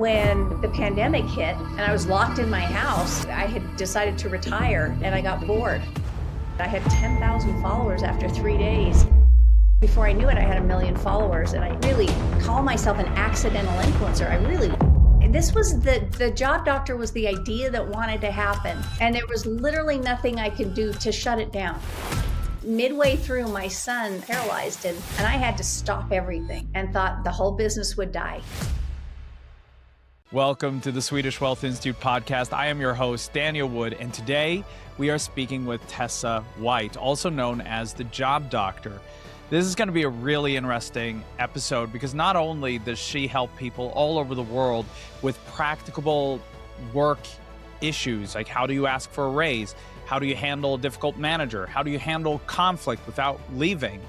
when the pandemic hit and I was locked in my house, I had decided to retire and I got bored. I had 10,000 followers after 3 days. Before I knew it, I had 1 million followers, and I really call myself an accidental influencer. This was the job doctor was the idea that wanted to happen, and there was literally nothing I could do to shut it down. Midway through, my son paralyzed, and I had to stop everything and thought the whole business would die. Welcome to the Swedish Wealth Institute podcast. I am your host, Daniel Wood, and today we are speaking with Tessa White, also known as the Job Doctor. This is going to be a really interesting episode because not only does she help people all over the world with practicable work issues, like how do you ask for a raise? How do you handle a difficult manager? How do you handle conflict without leaving?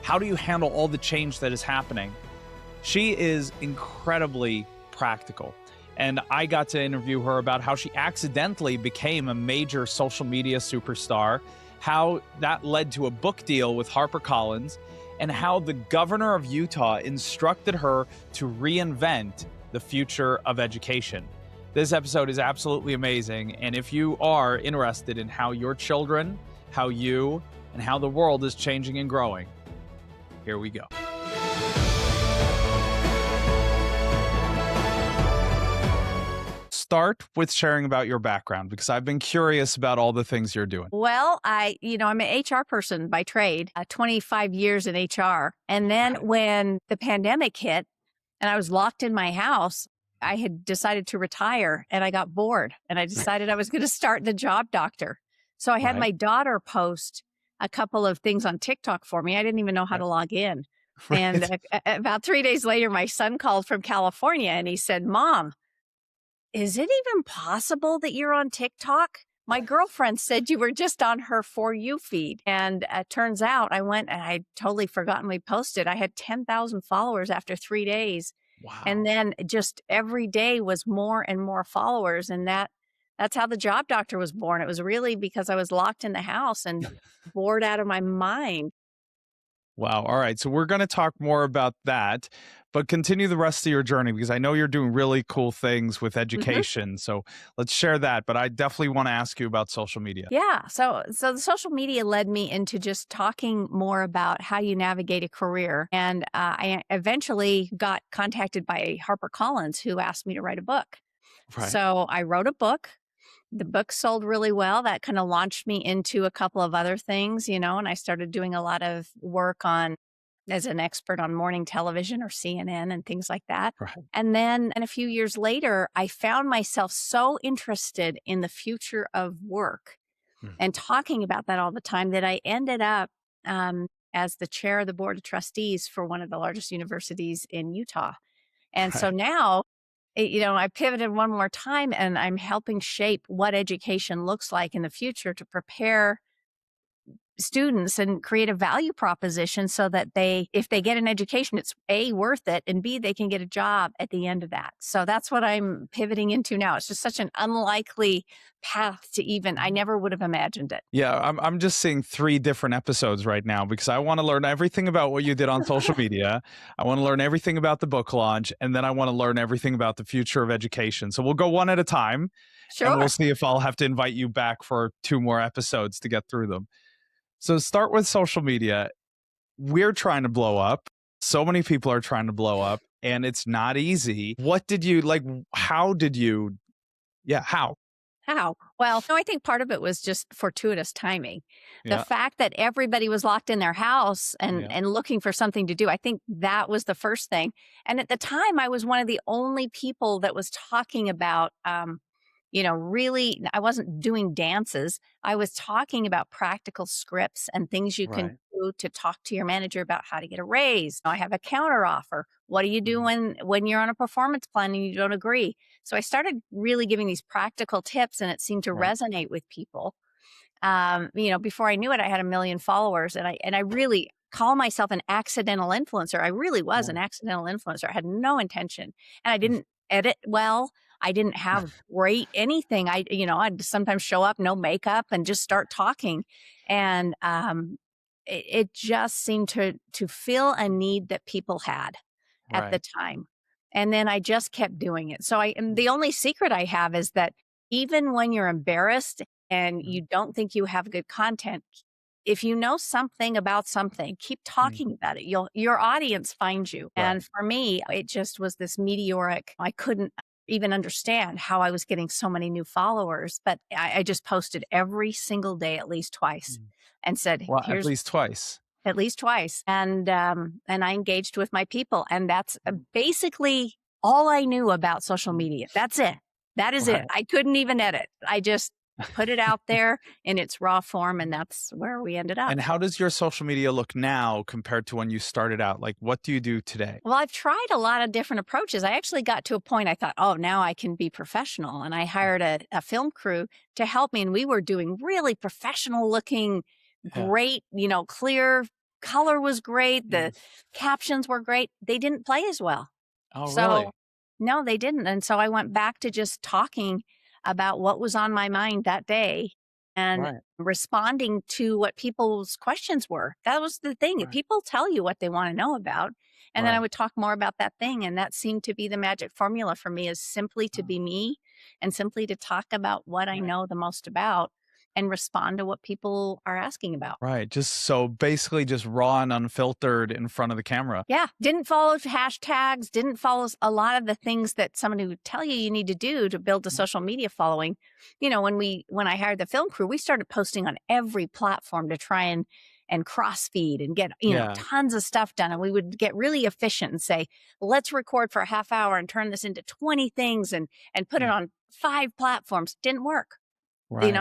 How do you handle all the change that is happening? She is incredibly practical. And I got to interview her about how she accidentally became a major social media superstar, how that led to a book deal with HarperCollins, and how the governor of Utah instructed her to reinvent the future of education. This episode is absolutely amazing, and if you are interested in how your children, how you, and how the world is changing and growing, here we go. Start with sharing about your background because I've been curious about all the things you're doing. Well, I'm an HR person by trade, 25 years in HR. And then when the pandemic hit and I was locked in my house, I had decided to retire and I got bored and I decided I was going to start the Job Doctor. So I had my daughter post a couple of things on TikTok for me. I didn't even know how to log in. And about 3 days later, my son called from California and he said, "Mom, is it even possible that you're on TikTok? My girlfriend said you were just on her For You feed." And turns out I went and I'd totally forgotten we posted. I had 10,000 followers after 3 days. Wow. And then just every day was more and more followers. And that's how the Job Doctor was born. It was really because I was locked in the house and bored out of my mind. Wow. All right. So we're going to talk more about that, but continue the rest of your journey because I know you're doing really cool things with education. So let's share that. But I definitely want to ask you about social media. Yeah. So the social media led me into just talking more about how you navigate a career. And I eventually got contacted by HarperCollins, who asked me to write a book. Right. So I wrote a book. The book sold really well. That kind of launched me into a couple of other things, and I started doing a lot of work as an expert on morning television or CNN and things like that. Right. And then a few years later, I found myself so interested in the future of work and talking about that all the time that I ended up as the chair of the board of trustees for one of the largest universities in Utah. And so now, I pivoted one more time and I'm helping shape what education looks like in the future to prepare students and create a value proposition so that if they get an education, it's A, worth it, and B, they can get a job at the end of that. So that's what I'm pivoting into now. It's just such an unlikely path I never would have imagined it. Yeah, I'm just seeing 3 different episodes right now because I want to learn everything about what you did on social media. I want to learn everything about the book launch, and then I want to learn everything about the future of education. So we'll go one at a time. Sure. And we'll see if I'll have to invite you back for 2 more episodes to get through them. So start with social media. We're trying to blow up. So many people are trying to blow up, and it's not easy. What did you like? How did you? Yeah, how? How? Well, no, I think part of it was just fortuitous timing. The fact that everybody was locked in their house and looking for something to do, I think that was the first thing. And at the time, I was one of the only people that was talking about really, I wasn't doing dances. I was talking about practical scripts and things you can do to talk to your manager about how to get a raise. I have a counter offer. What do you do when you're on a performance plan and you don't agree? So I started really giving these practical tips and it seemed to resonate with people. Before I knew it, I had 1 million followers and I really call myself an accidental influencer. I really was an accidental influencer. I had no intention and I didn't edit well. I didn't have great anything. I'd sometimes show up, no makeup and just start talking. And it just seemed to fill a need that people had at the time. And then I just kept doing it. So and the only secret I have is that even when you're embarrassed and you don't think you have good content, if you know something about something, keep talking about it. Your audience finds you. Right. And for me, it just was this meteoric. I couldn't even understand how I was getting so many new followers, but I just posted every single day at least twice and said, Well, at here's least twice. at least twice. And I engaged with my people. And that's basically all I knew about social media. That's it. That is it. Right. I couldn't even edit. I just put it out there in its raw form. And that's where we ended up. And how does your social media look now compared to when you started out? Like, what do you do today? Well, I've tried a lot of different approaches. I actually got to a point I thought, oh, now I can be professional. And I hired a film crew to help me. And we were doing really professional looking, great, clear color was great. The captions were great. They didn't play as well. Oh, So, really? no, they didn't. And so I went back to just talking about what was on my mind that day and responding to what people's questions were. That was the thing. Right. People tell you what they want to know about. And then I would talk more about that thing. And that seemed to be the magic formula for me, is simply to be me and simply to talk about what I know the most about and respond to what people are asking about. Right. Just so basically just raw and unfiltered in front of the camera. Yeah. Didn't follow hashtags, didn't follow a lot of the things that somebody would tell you need to do to build a social media following. When I hired the film crew, we started posting on every platform to try and cross feed and get, tons of stuff done. And we would get really efficient and say, let's record for a half hour and turn this into 20 things and put it on 5 platforms. Didn't work. Right.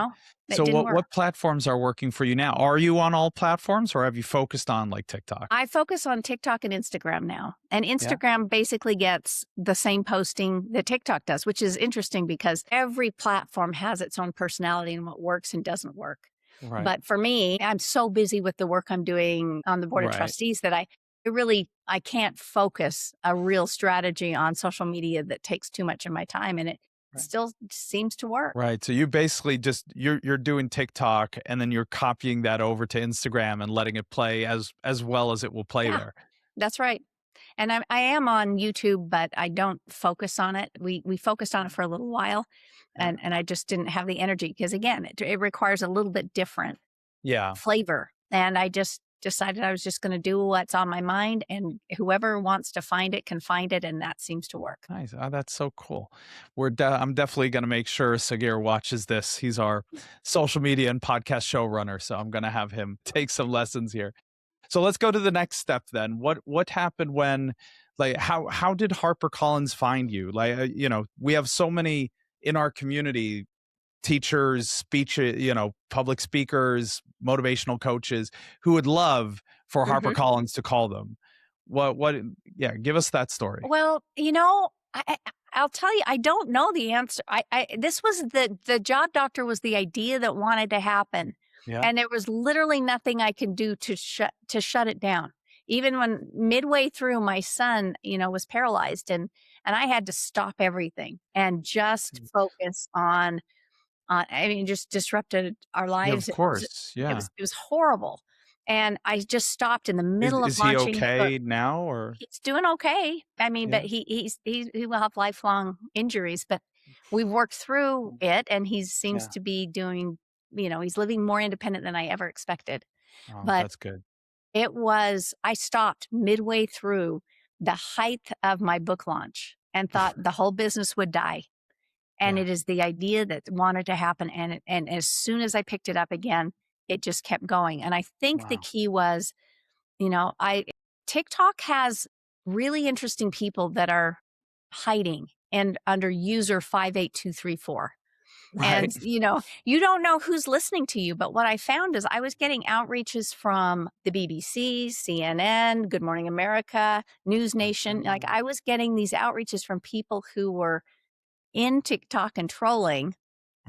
So what platforms are working for you now? Are you on all platforms, or have you focused on like TikTok? I focus on TikTok and Instagram now. And Instagram basically gets the same posting that TikTok does, which is interesting because every platform has its own personality and what works and doesn't work. Right. But for me, I'm so busy with the work I'm doing on the board of trustees that I can't focus a real strategy on social media that takes too much of my time, and it still seems to work. Right. So you basically just you're doing TikTok and then you're copying that over to Instagram and letting it play as well as it will play there. That's right. And I am on YouTube, but I don't focus on it. We focused on it for a little while, and I just didn't have the energy because, again, it requires a little bit different flavor. And I just decided I was just going to do what's on my mind, and whoever wants to find it can find it, and that seems to work. Nice. Oh, that's so cool. I'm definitely going to make sure Sagir watches this. He's our social media and podcast showrunner, so I'm going to have him take some lessons here. So let's go to the next step then. What happened when, like, how did HarperCollins find you? Like, we have so many in our community, teachers, public speakers, motivational coaches who would love for HarperCollins to call them. Give us that story. Well, I'll tell you, I don't know the answer. This was the job doctor was the idea that wanted to happen. Yeah. And there was literally nothing I could do to shut it down. Even when midway through, my son, was paralyzed and I had to stop everything and just focus on just disrupted our lives. Yeah, of course. It was horrible. And I just stopped in the middle of launching. Is he okay now, or? He's doing okay. But he will have lifelong injuries, but we've worked through it, and he seems to be doing, he's living more independent than I ever expected. Oh, but that's good. I stopped midway through the height of my book launch and thought the whole business would die. And it is the idea that wanted to happen. And as soon as I picked it up again, it just kept going. And I think the key was, TikTok has really interesting people that are hiding and under user 58234. Right. And, you don't know who's listening to you. But what I found is I was getting outreaches from the BBC, CNN, Good Morning America, News Nation. Like, I was getting these outreaches from people who were in TikTok and trolling,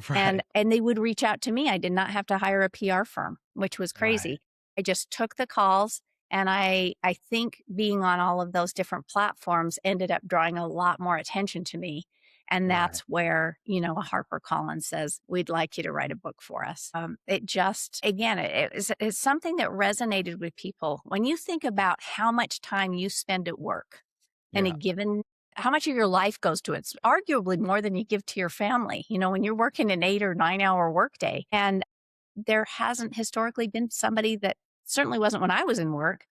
and they would reach out to me. I did not have to hire a PR firm, which was crazy. I just took the calls, and I think being on all of those different platforms ended up drawing a lot more attention to me. And that's where, HarperCollins says, we'd like you to write a book for us. It just, again, it's something that resonated with people. When you think about how much time you spend at work in a given how much of your life goes to it. It's arguably more than you give to your family. When you're working an 8 or 9 hour workday, and there hasn't historically been somebody, that certainly wasn't when I was in work,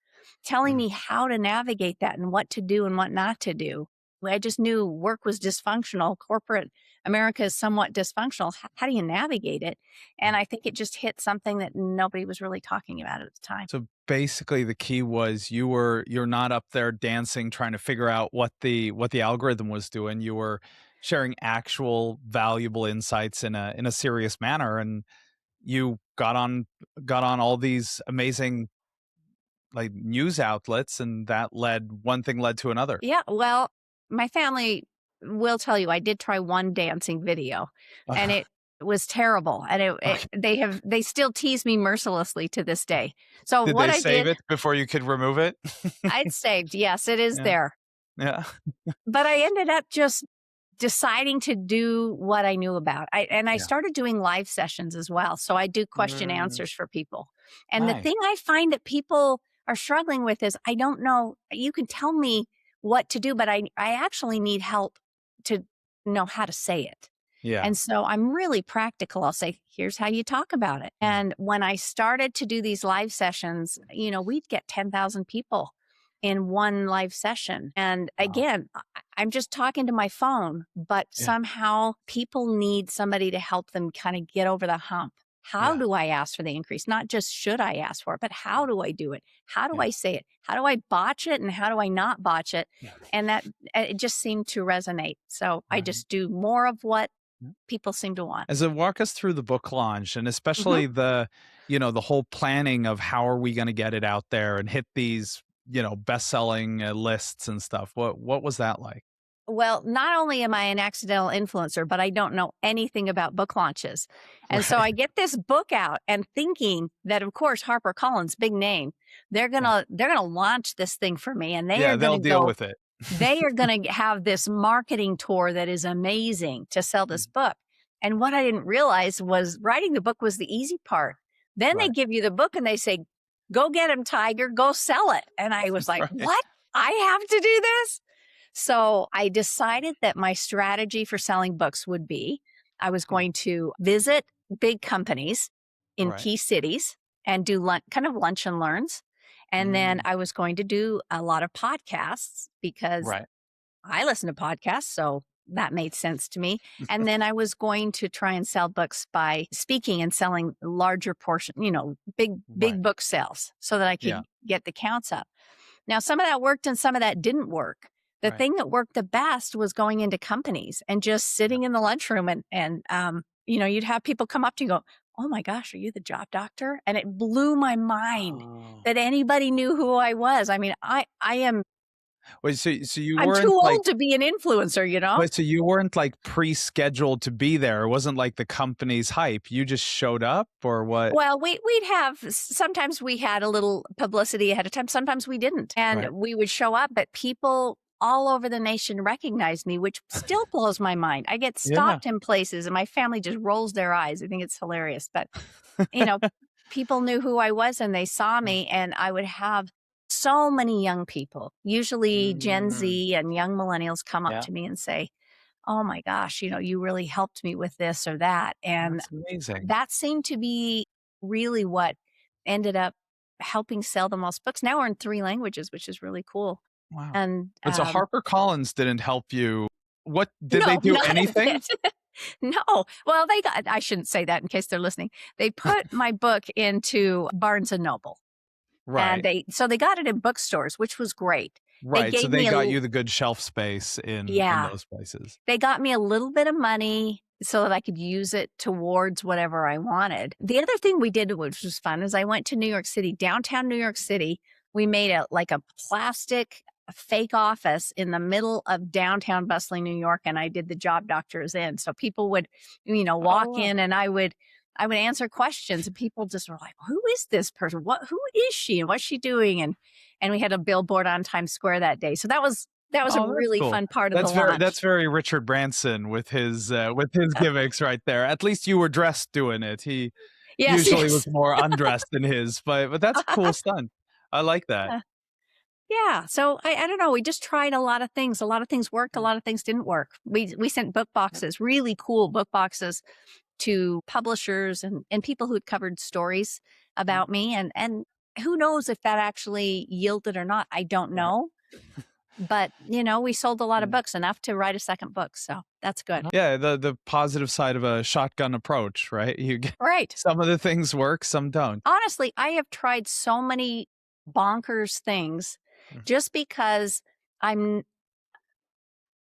telling me how to navigate that and what to do and what not to do. I just knew work was dysfunctional. Corporate America is somewhat dysfunctional. How do you navigate it? And I think it just hit something that nobody was really talking about at the time. So basically the key was you're not up there dancing trying to figure out what the algorithm was doing. You were sharing actual valuable insights in a serious manner, and you got on all these amazing like news outlets, and one thing led to another. Yeah, well, my family will tell you I did try one dancing video, and it was terrible. And they still tease me mercilessly to this day. So Did what they I save did, it before you could remove it? I'd saved. Yes, it is Yeah. there. Yeah. But I ended up just deciding to do what I knew about. I started doing live sessions as well. So I do question answers for people. And the thing I find that people are struggling with is, I don't know, you can tell me what to do, but I actually need help to know how to say it. Yeah. And so I'm really practical. I'll say, here's how you talk about it. And when I started to do these live sessions, we'd get 10,000 people in one live session. And again, I'm just talking to my phone, but somehow people need somebody to help them kind of get over the hump. How do I ask for the increase? Not just should I ask for it, but how do I do it? How do I say it? How do I botch it? And how do I not botch it? And that it just seemed to resonate. So I just do more of what people seem to want. As I walk us through the book launch, and especially the whole planning of how are we going to get it out there and hit these, best-selling lists and stuff. What was that like? Well, not only am I an accidental influencer, but I don't know anything about book launches. And so I get this book out and thinking that, of course, HarperCollins, big name, they're going to launch this thing for me, and they'll deal with it. They are going to have this marketing tour that is amazing to sell this book. And what I didn't realize was writing the book was the easy part. Then they give you the book and they say, go get him, Tiger, go sell it. And I was like, what? I have to do this? So I decided that my strategy for selling books would be, I was going to visit big companies in key cities and do kind of lunch and learns. And then I was going to do a lot of podcasts because I listen to podcasts. So that made sense to me. And then I was going to try and sell books by speaking and selling larger portion, big book sales so that I could get the counts up. Now, some of that worked and some of that didn't work. The thing that worked the best was going into companies and just sitting in the lunchroom and you'd have people come up to you and go, oh my gosh, are you the job doctor? And it blew my mind that anybody knew who I was. I mean, I am. Wait, so you I'm weren't too old to be an influencer, Wait, so you weren't like pre-scheduled to be there. It wasn't like the company's hype. You just showed up, or what? Well, we'd have, sometimes we had a little publicity ahead of time. Sometimes we didn't. And we would show up, but people all over the nation recognized me, which still blows my mind. I get stopped in places and my family just rolls their eyes. I think it's hilarious. But, people knew who I was and they saw me, and I would have so many young people, usually Gen Z and young millennials, come up to me and say, oh my gosh, you really helped me with this or that. And that's amazing. That seemed to be really what ended up helping sell the most books. Now we're in 3 languages, which is really cool. Wow. And so HarperCollins didn't help you. What did they do anything? No. Well, I shouldn't say that in case they're listening. They put my book into Barnes and Noble. Right. And they got it in bookstores, which was great. Right. So they got you the good shelf space in those places. They got me a little bit of money so that I could use it towards whatever I wanted. The other thing we did, which was fun, is I went to New York City, downtown New York City. We made a plastic fake office in the middle of downtown bustling New York, and I did the job doctors in. So people would, walk in, and I would answer questions, and people just were like, who is this person? Who is she? And what's she doing? And we had a billboard on Times Square that day. So that was a really fun part of the launch. That's very Richard Branson with his gimmicks right there. At least you were dressed doing it. He usually was more undressed than his, but that's a cool stunt. I like that. Yeah. So I don't know. We just tried a lot of things. A lot of things worked. A lot of things didn't work. We sent book boxes, really cool book boxes to publishers and people who'd covered stories about me. And who knows if that actually yielded or not. I don't Right. know. But, we sold a lot of books, enough to write a second book. So that's good. Yeah, the positive side of a shotgun approach, right? You get Right. some of the things work, some don't. Honestly, I have tried so many bonkers things Mm. just because I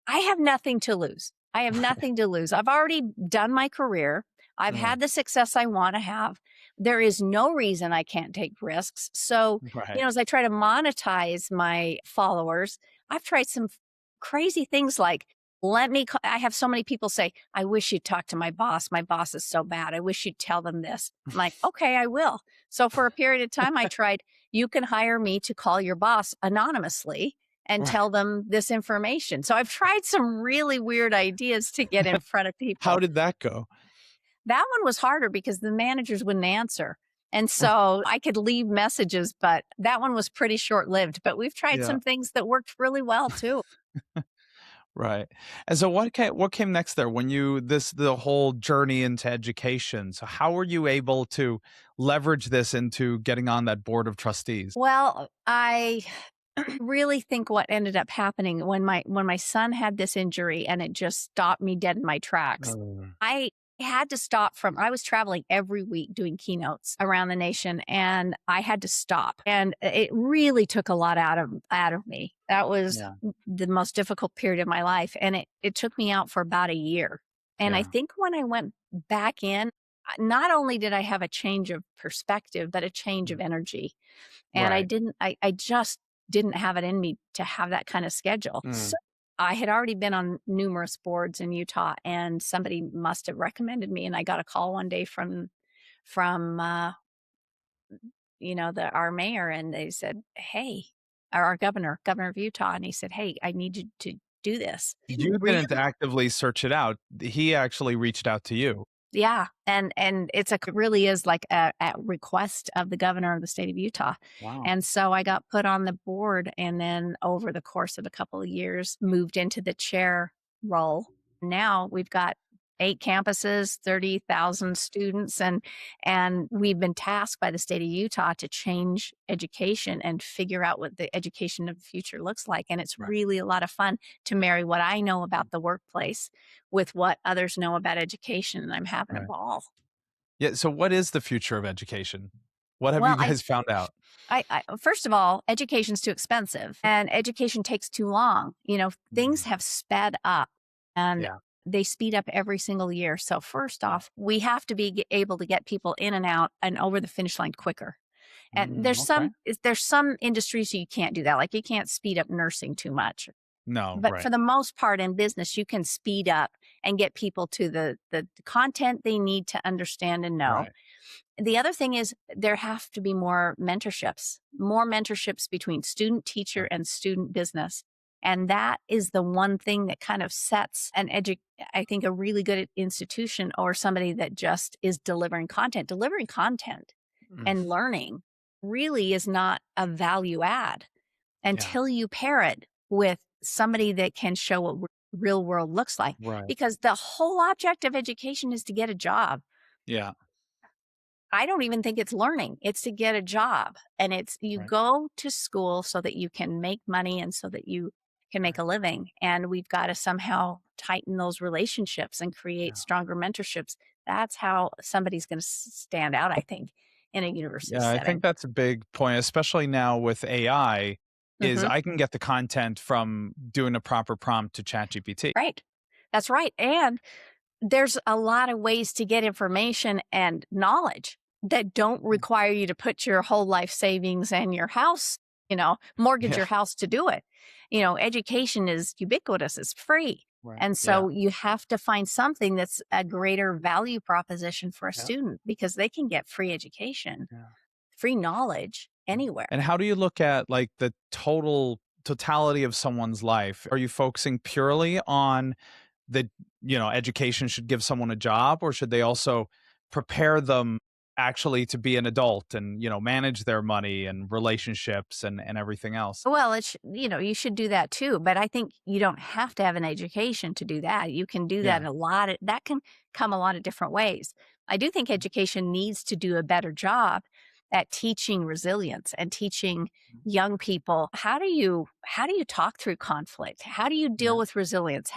have nothing to lose. I have nothing to lose. I've already done my career. I've had the success I want to have. There is no reason I can't take risks. So, Right. as I try to monetize my followers, I've tried some crazy things like, I have so many people say, I wish you'd talk to my boss. My boss is so bad. I wish you'd tell them this. I'm like, okay, I will. So for a period of time, I tried, you can hire me to call your boss anonymously and Right. tell them this information. So I've tried some really weird ideas to get in front of How people. did that go? That one was harder because the managers wouldn't answer. And so I could leave messages, but that one was pretty short lived. But we've tried Yeah. some things that worked really well too. Right. And so what came next there when the whole journey into education? So how were you able to leverage this into getting on that board of trustees? Well, I really think what ended up happening when my son had this injury and it just stopped me dead in my tracks. I had to stop I was traveling every week doing keynotes around the nation and I had to stop. And it really took a lot out of me. That was Yeah. the most difficult period of my life. And it took me out for about a year. And I Yeah. think when I went back in, not only did I have a change of perspective, but a change of energy. And Right. I just didn't have it in me to have that kind of schedule. So I had already been on numerous boards in Utah and somebody must have recommended me. And I got a call one day from our mayor, and they said, hey, or our governor of Utah. And he said, hey, I need you to do this. You Really? didn't actively search it out. He actually reached out to you. Yeah. And it really is like a request of the governor of the state of Utah. Wow. And so I got put on the board and then over the course of a couple of years moved into the chair role. Now we've got 8 campuses, 30,000 students, and we've been tasked by the state of Utah to change education and figure out what the education of the future looks like. And it's really a lot of fun to marry what I know about the workplace with what others know about education, and I'm having a Right. ball. Yeah. So what is the future of education? What have you Well, guys found out? first of all, education's too expensive and education takes too long. Things have sped up and Yeah. they speed up every single year. So first off, we have to be able to get people in and out and over the finish line quicker. And Okay. there's some industries you can't do that. Like you can't speed up nursing too much. No, But right. for the most part in business, you can speed up and get people to the content they need to understand and know. Right. The other thing is there have to be more mentorships between student, teacher, and student business. And that is the one thing that kind of sets I think a really good institution or somebody that just is delivering content. Delivering content and learning really is not a value add Yeah. until you pair it with somebody that can show what real world looks like. Right. Because the whole object of education is to get a job. Yeah. I don't even think it's learning. It's to get a job. And you Right. go to school so that you can make money and so that you can make a living. And we've got to somehow tighten those relationships and create stronger mentorships. That's how somebody's going to stand out, I think, in a university Yeah, I setting. think that's a big point, especially now with AI, is I can get the content from doing a proper prompt to ChatGPT. Right. That's right. And there's a lot of ways to get information and knowledge that don't require you to put your whole life savings and your house, mortgage Yeah. your house to do it. Education is ubiquitous, it's free. Right. And so you have to find something that's a greater value proposition for a student because they can get free education, free knowledge anywhere. And how do you look at like the totality of someone's life? Are you focusing purely on the, education should give someone a job, or should they also prepare them actually to be an adult and, manage their money and relationships and everything else. Well, you should do that too, but I think you don't have to have an education to do that. You can do that Yeah. that can come a lot of different ways. I do think education needs to do a better job at teaching resilience and teaching young people how do you talk through conflict? How do you deal Yeah. with resilience?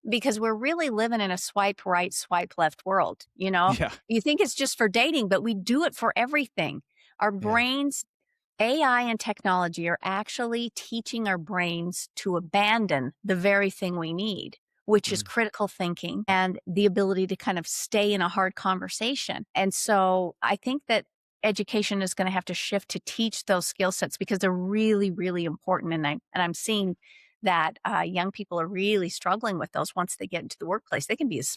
Because we're really living in a swipe right, swipe left world, you know? Yeah. You think it's just for dating, but we do it for everything. Our Yeah. brains AI and technology are actually teaching our brains to abandon the very thing we need, which is Mm. critical thinking and the ability to kind of stay in a hard conversation. And so I think that education is going to have to shift to teach those skill sets because they're really, really important. And I'm seeing that young people are really struggling with those once they get into the workplace. They can be as Mm.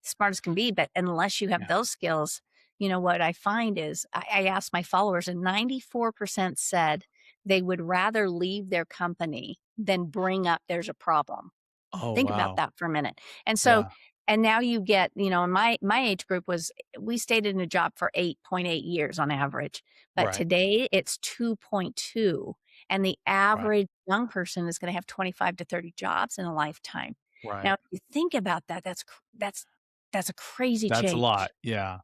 smart as can be, but unless you have Yeah. those skills, what I find is I asked my followers, and 94% said they would rather leave their company than bring up there's a problem. Oh, Think about wow. that for a minute. And so, Yeah. and now you get, my age group we stayed in a job for 8.8 years on average, but Right. today it's 2.2. And the Right. average young person is going to have 25 to 30 jobs in a lifetime. Now, Right. if you think about that, that's a crazy That's a change. lot. Yeah.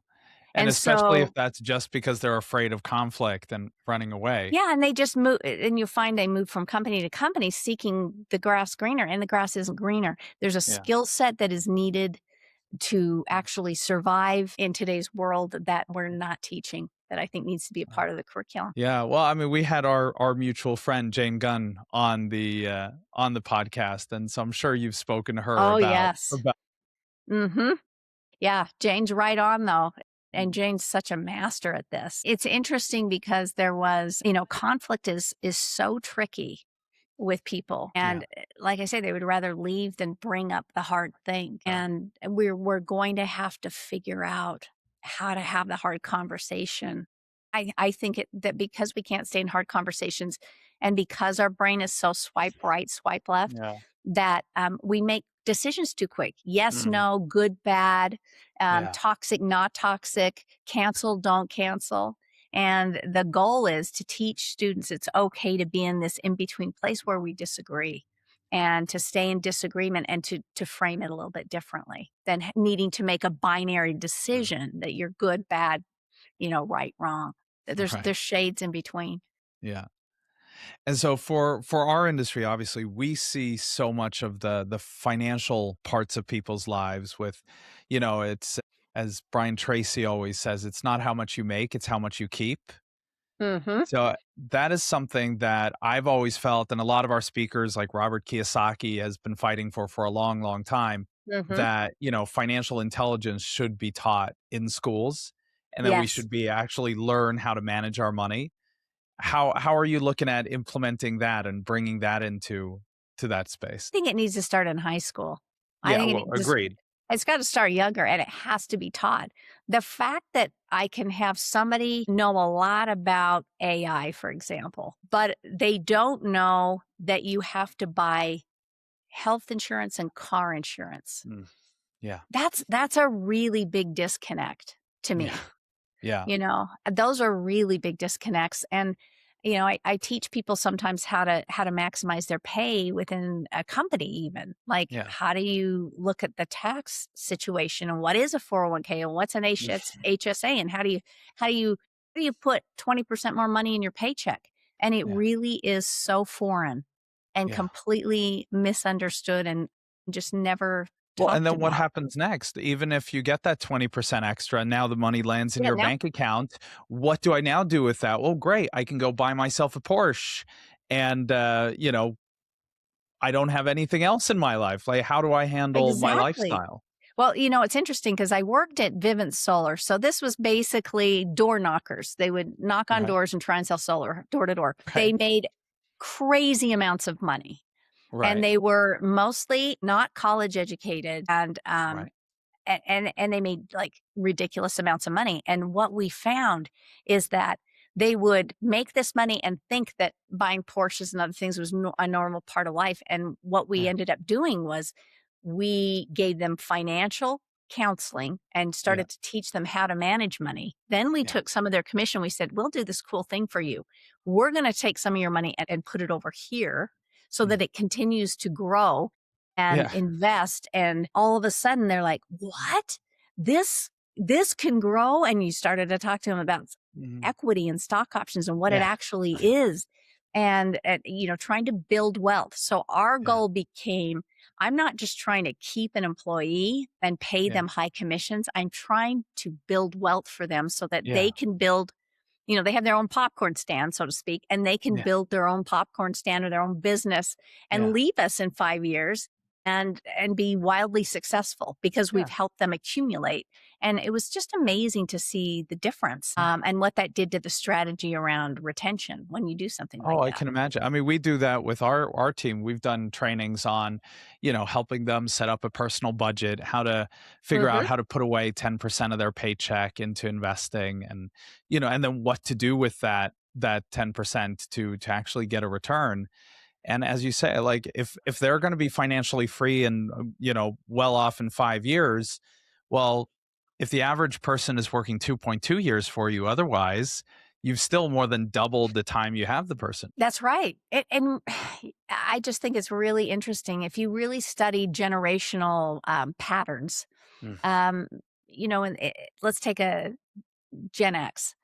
And And especially if so that's just because they're afraid of conflict and running away. yeah, and they just move, and you find they move from company to company seeking the grass greener, and the grass isn't greener. There's a Yeah. skill set that is needed to Mm. actually survive in today's world that we're not teaching, that I think needs to be a Uh, part of the curriculum. Yeah, well, I mean, we had our mutual friend Jane Gunn on the podcast, and so I'm sure you've spoken to her Oh, about yes. Mhm. Yeah, Jane's right on though. And Jane's such a master at this. It's interesting because there was, conflict is so tricky with people. Yeah. And like I say, they would rather leave than bring up the hard thing. Right. And we're going to have to figure out how to have the hard conversation. I think that because we can't stay in hard conversations and because our brain is so swipe right, swipe left, Yeah. that we make decisions too quick. Yes, Mhm. no, good, bad, Yeah. toxic, not toxic, cancel, don't cancel. And the goal is to teach students it's okay to be in this in between place where we disagree and to stay in disagreement and to frame it a little bit differently than needing to make a binary Mm. decision that you're good, bad, right, wrong. That Right. there's shades in between. Yeah. And so for our industry, obviously, we see so much of the financial parts of people's lives with, it's as Brian Tracy always says, it's not how much you make, it's how much you keep. Mhm. So that is something that I've always felt, and a lot of our speakers, like Robert Kiyosaki, has been fighting for a long, long time, Mhm. that, financial intelligence should be taught in schools and that we Yes. should be actually learn how to manage our money. How are you looking at implementing that and bringing that to that space? I think it needs to start in high school. I Yeah, think well, agreed. it's got to start younger and it has to be taught. The fact that I can have somebody know a lot about AI, for example, but they don't know that you have to buy health insurance and car insurance. Mm, yeah. That's a really big disconnect to Yeah. me. Yeah. Those are really big disconnects. And, I teach people sometimes how to maximize their pay within a company even. Like, Yeah. how do you look at the tax situation and what is a 401k and what's an HSA and how do you put 20% more money in your paycheck? And it Yeah. really is so foreign and Yeah. completely misunderstood and just never Well, and talked then what about. happens next? Even if you get that 20% extra and now the money lands in Yeah, your now bank account, what do I now do with that? Well, great. I can go buy myself a Porsche and I don't have anything else in my life. Like, how do I handle my exactly. lifestyle? Well, it's interesting because I worked at Vivint Solar. So this was basically door knockers. They would knock on Right. doors and try and sell solar door to door. They Right. made crazy amounts of money and Right. they were mostly not college educated Right. and they made like ridiculous amounts of money. And what we found is that they would make this money and think that buying Porsches and other things was a normal part of life. And what we Yeah. ended up doing was we gave them financial counseling and started to teach them how to manage money. Then we took some of their commission. We said, we'll do this cool thing for you. We're going to take some of your money and put it over here so that it continues to grow and invest. And all of a sudden they're like, what? This can grow? And you started to talk to them about equity and stock options and what it actually is. And, trying to build wealth. So our goal became, I'm not just trying to keep an employee and pay them high commissions. I'm trying to build wealth for them so that they can build, they have their own popcorn stand, so to speak, and they can build their own popcorn stand or their own business and leave us in 5 years and be wildly successful because we've helped them accumulate. And it was just amazing to see the difference and what that did to the strategy around retention when you do something like that. I can imagine. I mean, we do that with our team. We've done trainings on, helping them set up a personal budget, how to figure out how to put away 10% of their paycheck into investing and, and then what to do with that 10% to actually get a return. And as you say, like if they're going to be financially free and, well off in 5 years, well, if the average person is working 2.2 years for you, otherwise, you've still more than doubled the time you have the person. That's right. And I just think it's really interesting. If you really study generational patterns, and let's take a Gen X.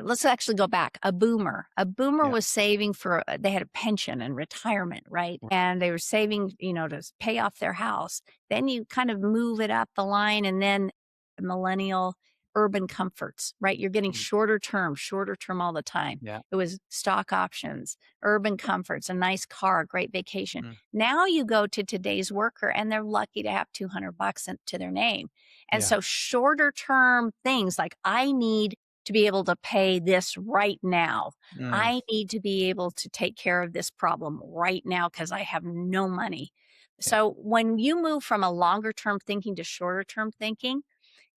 Let's actually go back. A boomer was saving they had a pension and retirement, right? And they were saving, to pay off their house. Then you kind of move it up the line and then millennial urban comforts, right? You're getting shorter term all the time. It was stock options, urban comforts, a nice car, great vacation. Now you go to today's worker and they're lucky to have $200 to their name. And so shorter term things like I need to be able to pay this right now. I need to be able to take care of this problem right now because I have no money. So when you move from a longer term thinking to shorter term thinking,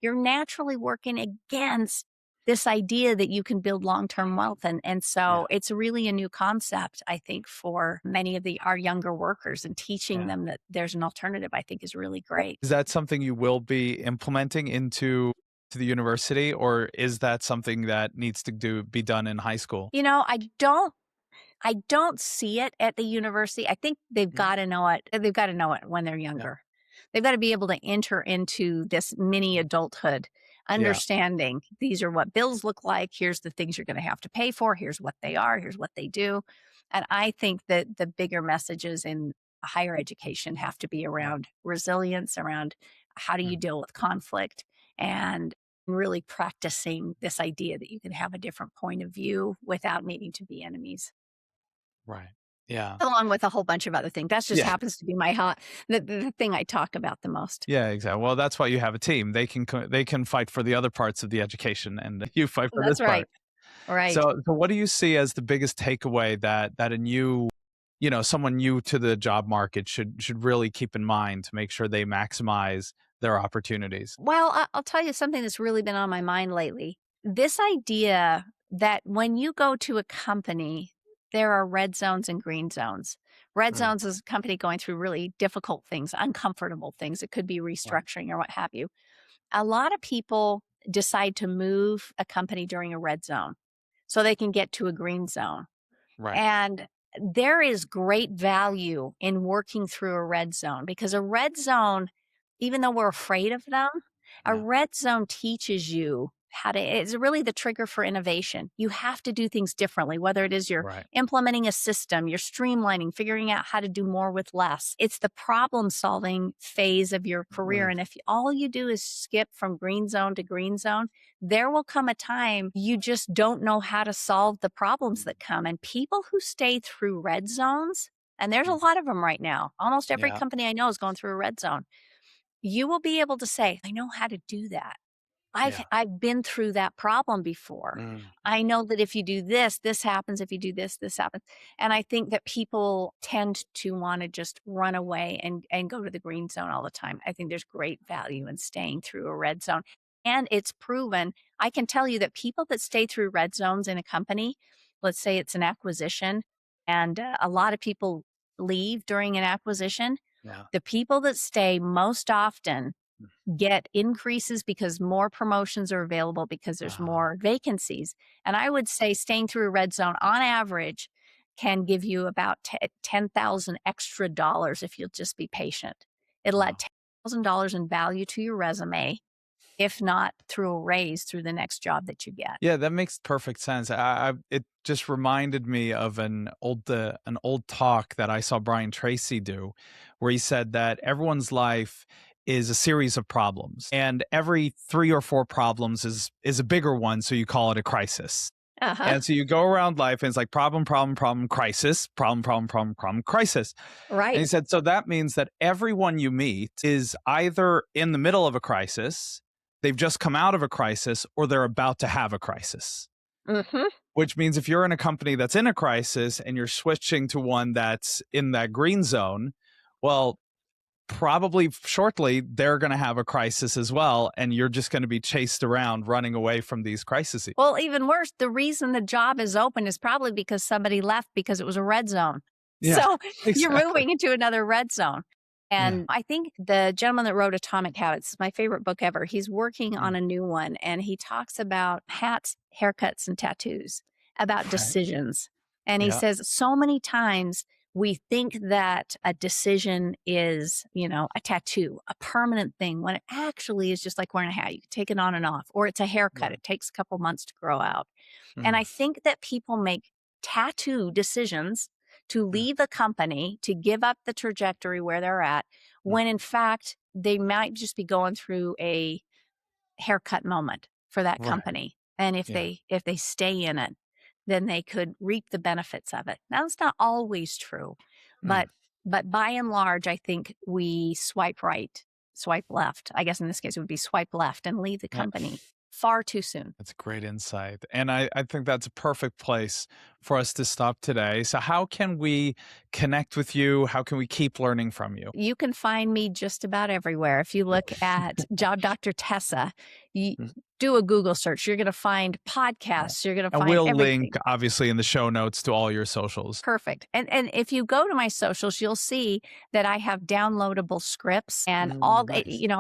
you're naturally working against this idea that you can build long-term wealth. And so it's really a new concept, I think, for many of our younger workers, and teaching them that there's an alternative, I think is really great. Is that something you will be implementing into the university, or is that something that needs to be done in high school? I don't see it at the university. I think they've got to know it. They've got to know it when they're younger. They've got to be able to enter into this mini adulthood, understanding these are what bills look like. Here's the things you're going to have to pay for. Here's what they are. Here's what they do. And I think that the bigger messages in higher education have to be around resilience, around how do you deal with conflict, and really practicing this idea that you can have a different point of view without needing to be enemies. Right. Yeah. Along with a whole bunch of other things. That just happens to be the thing I talk about the most. Yeah, exactly. Well, that's why you have a team. They can fight for the other parts of the education, and you fight for this part. Right. So what do you see as the biggest takeaway that a new, someone new to the job market should really keep in mind to make sure they maximize their opportunities? Well, I'll tell you something that's really been on my mind lately. This idea that when you go to a company, there are red zones and green zones. Red zones is a company going through really difficult things, uncomfortable things. It could be restructuring or what have you. A lot of people decide to move a company during a red zone so they can get to a green zone. Right. And there is great value in working through a red zone, because a red zone, even though we're afraid of them, a red zone teaches you it's really the trigger for innovation. You have to do things differently, whether it is you're implementing a system, you're streamlining, figuring out how to do more with less. It's the problem solving phase of your career. And if all you do is skip from green zone to green zone, there will come a time you just don't know how to solve the problems that come. And people who stay through red zones, and there's a lot of them right now, almost every company I know is going through a red zone. You will be able to say, I know how to do that. I've been through that problem before. I know that if you do this, this happens. If you do this, this happens. And I think that people tend to want to just run away and go to the green zone all the time. I think there's great value in staying through a red zone. And it's proven. I can tell you that people that stay through red zones in a company, let's say it's an acquisition, and a lot of people leave during an acquisition. The people that stay most often get increases because more promotions are available because there's more vacancies. And I would say staying through a red zone on average can give you about 10,000 extra dollars if you'll just be patient. It'll add $10,000 in value to your resume, if not through a raise through the next job that you get. Yeah, that makes perfect sense. It just reminded me of an old talk that I saw Brian Tracy do, where he said that everyone's life is a series of problems, and every 3 or 4 problems is a bigger one, so you call it a crisis. And so you go around life and it's like problem, crisis, problem, crisis. Right. And he said, so that means that everyone you meet is either in the middle of a crisis, they've just come out of a crisis, or they're about to have a crisis. Which means if you're in a company that's in a crisis and you're switching to one that's in that green zone, well, probably shortly they're going to have a crisis as well, and you're just going to be chased around running away from these crises. Well, even worse, the reason the job is open is probably because somebody left because it was a red zone. Yeah, so exactly. You're moving into another red zone. And I think the gentleman that wrote Atomic Habits, my favorite book ever, he's working on a new one, and he talks about hats, haircuts, and tattoos, about decisions. And he says so many times we think that a decision is, a tattoo, a permanent thing, when it actually is just like wearing a hat. You can take it on and off, or it's a haircut. It takes a couple months to grow out. And I think that people make tattoo decisions to leave a company, to give up the trajectory where they're at, when in fact they might just be going through a haircut moment for that company. And if they stay in it, then they could reap the benefits of it. Now, that's not always true, but by and large, I think we swipe right, swipe left. I guess in this case, it would be swipe left and leave the company far too soon. That's great insight. And I think that's a perfect place for us to stop today. So how can we connect with you? How can we keep learning from you? You can find me just about everywhere. If you look at Job Dr. Tessa, you do a Google search. You're going to find podcasts. You're going to find And we'll everything. link, obviously, in the show notes to all your socials. Perfect. And if you go to my socials, you'll see that I have downloadable scripts and all,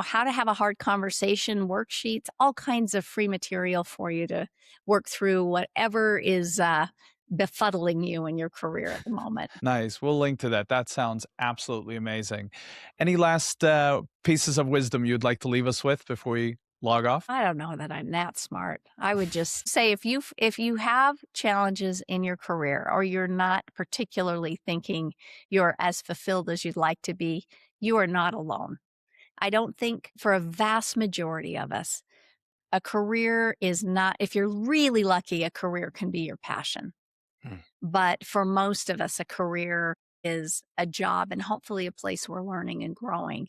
how to have a hard conversation worksheets, all kinds of free material for you to work through whatever is befuddling you in your career at the moment. Nice. We'll link to that. That sounds absolutely amazing. Any last pieces of wisdom you'd like to leave us with before we log off? I don't know that I'm that smart. I would just say if you have challenges in your career, or you're not particularly thinking you're as fulfilled as you'd like to be, you are not alone. I don't think for a vast majority of us, a career is not, if you're really lucky, a career can be your passion. But for most of us, a career is a job and hopefully a place we're learning and growing.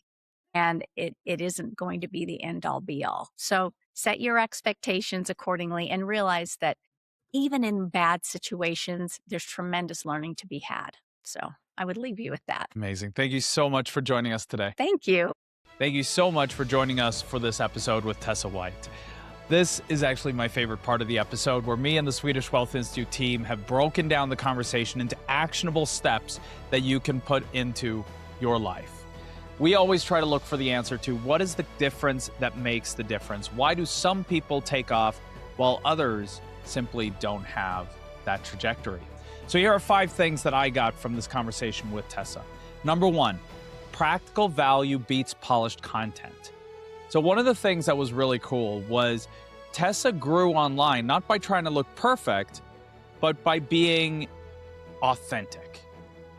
And it isn't going to be the end all be all. So set your expectations accordingly and realize that even in bad situations, there's tremendous learning to be had. So I would leave you with that. Amazing. Thank you so much for joining us today. Thank you. Thank you so much for joining us for this episode with Tessa White. This is actually my favorite part of the episode, where me and the Swedish Wealth Institute team have broken down the conversation into actionable steps that you can put into your life. We always try to look for the answer to what is the difference that makes the difference? Why do some people take off while others simply don't have that trajectory? So here are 5 things that I got from this conversation with Tessa. Number 1, practical value beats polished content. So one of the things that was really cool was Tessa grew online, not by trying to look perfect, but by being authentic.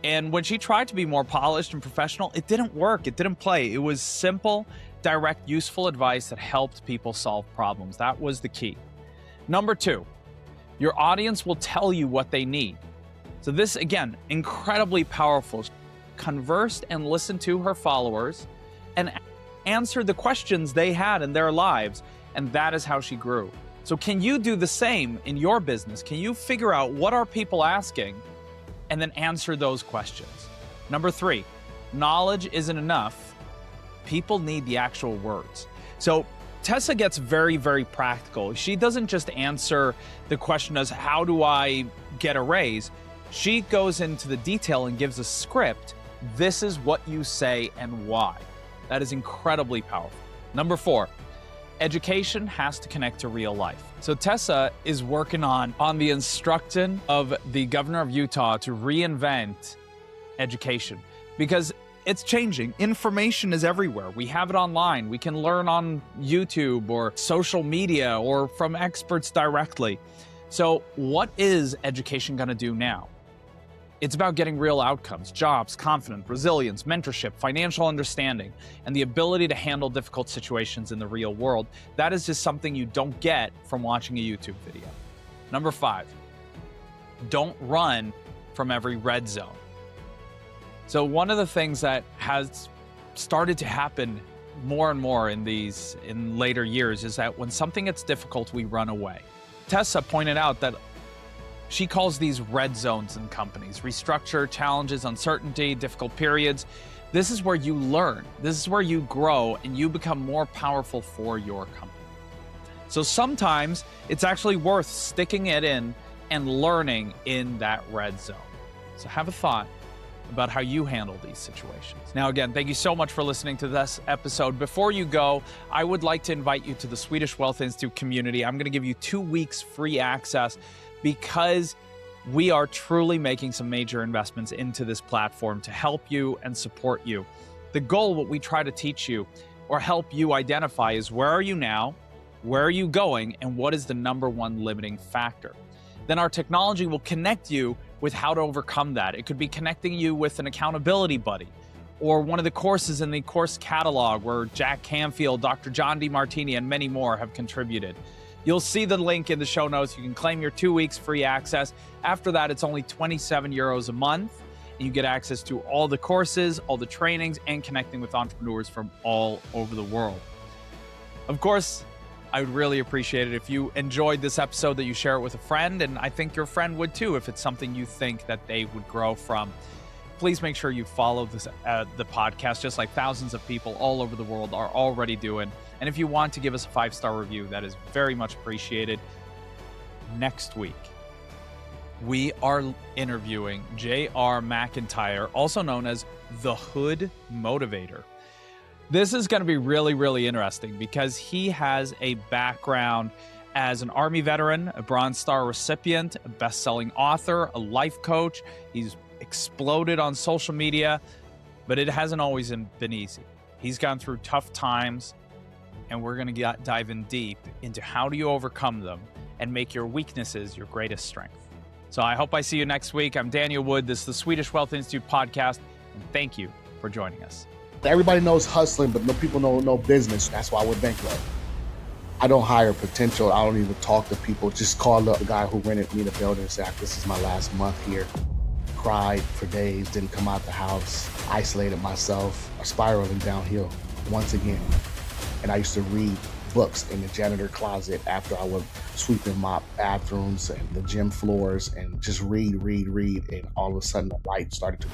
And when she tried to be more polished and professional, it didn't work. It didn't play. It was simple, direct, useful advice that helped people solve problems. That was the key. Number 2, your audience will tell you what they need. So this, again, incredibly powerful. She conversed and listened to her followers and answered the questions they had in their lives. And that is how she grew. So can you do the same in your business? Can you figure out what are people asking and then answer those questions? Number 3, knowledge isn't enough. People need the actual words. So Tessa gets very, very practical. She doesn't just answer the question as how do I get a raise? She goes into the detail and gives a script. This is what you say and why. That is incredibly powerful. Number 4, education has to connect to real life. So Tessa is working on the instruction of the governor of Utah to reinvent education because it's changing. Information is everywhere. We have it online. We can learn on YouTube or social media or from experts directly. So what is education going to do now? It's about getting real outcomes, jobs, confidence, resilience, mentorship, financial understanding, and the ability to handle difficult situations in the real world. That is just something you don't get from watching a YouTube video. Number 5, don't run from every red zone. So one of the things that has started to happen more and more in later years is that when something gets difficult, we run away. Tessa pointed out that she calls these red zones in companies: restructure, challenges, uncertainty, difficult periods. This is where you learn. This is where you grow and you become more powerful for your company. So sometimes it's actually worth sticking it in and learning in that red zone. So have a thought about how you handle these situations. Now, again, thank you so much for listening to this episode. Before you go, I would like to invite you to the Swedish Wealth Institute community. I'm going to give you 2 weeks free access because we are truly making some major investments into this platform to help you and support you. The goal, what we try to teach you or help you identify is where are you now, where are you going, and what is the number one limiting factor. Then our technology will connect you with how to overcome that. It could be connecting you with an accountability buddy or one of the courses in the course catalog where Jack Canfield, Dr. John DeMartini, and many more have contributed. You'll see the link in the show notes. You can claim your 2 weeks free access. After that, it's only 27 euros a month. And you get access to all the courses, all the trainings, and connecting with entrepreneurs from all over the world. Of course, I would really appreciate it if you enjoyed this episode, that you share it with a friend, and I think your friend would too if it's something you think that they would grow from. Please make sure you follow the podcast, just like thousands of people all over the world are already doing. And if you want to give us a 5-star review, that is very much appreciated. Next week, we are interviewing J.R. McIntyre, also known as the Hood Motivator. This is going to be really, really interesting because he has a background as an Army veteran, a Bronze Star recipient, a best-selling author, a life coach. He's exploded on social media, but it hasn't always been easy. He's gone through tough times, and we're going to dive in deep into how do you overcome them and make your weaknesses your greatest strength. So I hope I see you next week. I'm Daniel Wood. This is the Swedish Wealth Institute podcast, and thank you for joining us. Everybody knows hustling, but no people know no business. That's why we're bankrupt. I don't hire potential. I don't even talk to people. Just call up the guy who rented me the building and say, this is my last month here. Cried for days, didn't come out the house, isolated myself, spiraling downhill once again. And I used to read books in the janitor closet after I would sweep and mop bathrooms and the gym floors and just read. And all of a sudden the light started to